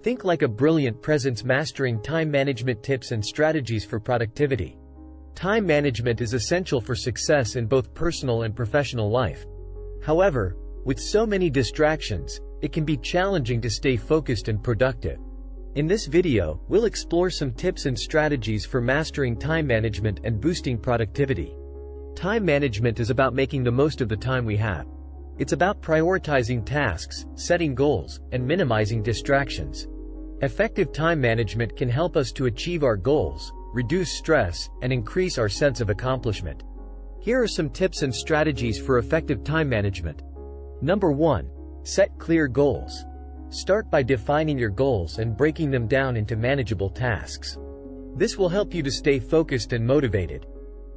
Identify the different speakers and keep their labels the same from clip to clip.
Speaker 1: Think like a brilliant presence mastering time management tips and strategies for productivity. Time management is essential for success in both personal and professional life. However, with so many distractions, it can be challenging to stay focused and productive. In this video, we'll explore some tips and strategies for mastering time management and boosting productivity. Time management is about making the most of the time we have. It's about prioritizing tasks, setting goals, and minimizing distractions. Effective time management can help us to achieve our goals, reduce stress, and increase our sense of accomplishment. Here are some tips and strategies for effective time management. Number 1. Set clear goals. Start by defining your goals and breaking them down into manageable tasks. This will help you to stay focused and motivated.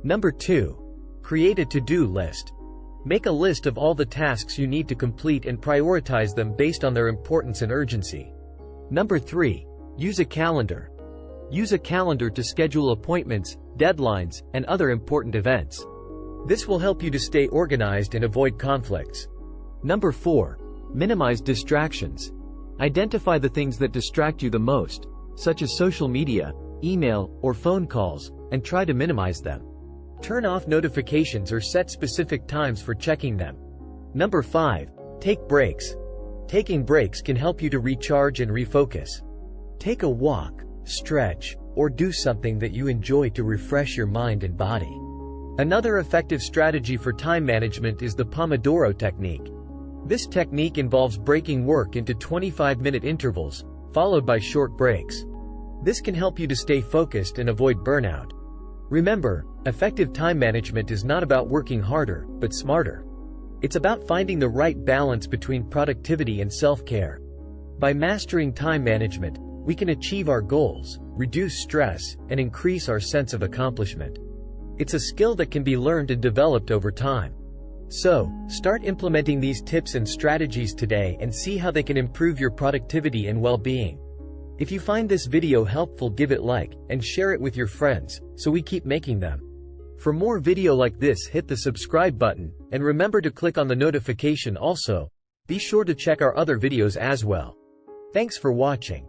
Speaker 1: Number 2. Create a to-do list. Make a list of all the tasks you need to complete and prioritize them based on their importance and urgency. Number 3. Use a calendar. Use a calendar to schedule appointments, deadlines, and other important events. This will help you to stay organized and avoid conflicts. Number 4. Minimize distractions. Identify the things that distract you the most, such as social media, email, or phone calls, and try to minimize them. Turn off notifications or set specific times for checking them. Number 5. Take breaks. Taking breaks can help you to recharge and refocus. Take a walk, stretch, or do something that you enjoy to refresh your mind and body. Another effective strategy for time management is the Pomodoro Technique. This technique involves breaking work into 25-minute intervals, followed by short breaks. This can help you to stay focused and avoid burnout. Remember, effective time management is not about working harder, but smarter. It's about finding the right balance between productivity and self-care. By mastering time management, we can achieve our goals, reduce stress, and increase our sense of accomplishment. It's a skill that can be learned and developed over time. So, start implementing these tips and strategies today and see how they can improve your productivity and well-being. If you find this video helpful, give it a like, and share it with your friends, so we keep making them. For more video like this, hit the subscribe button, and remember to click on the notification also. Be sure to check our other videos as well. Thanks for watching.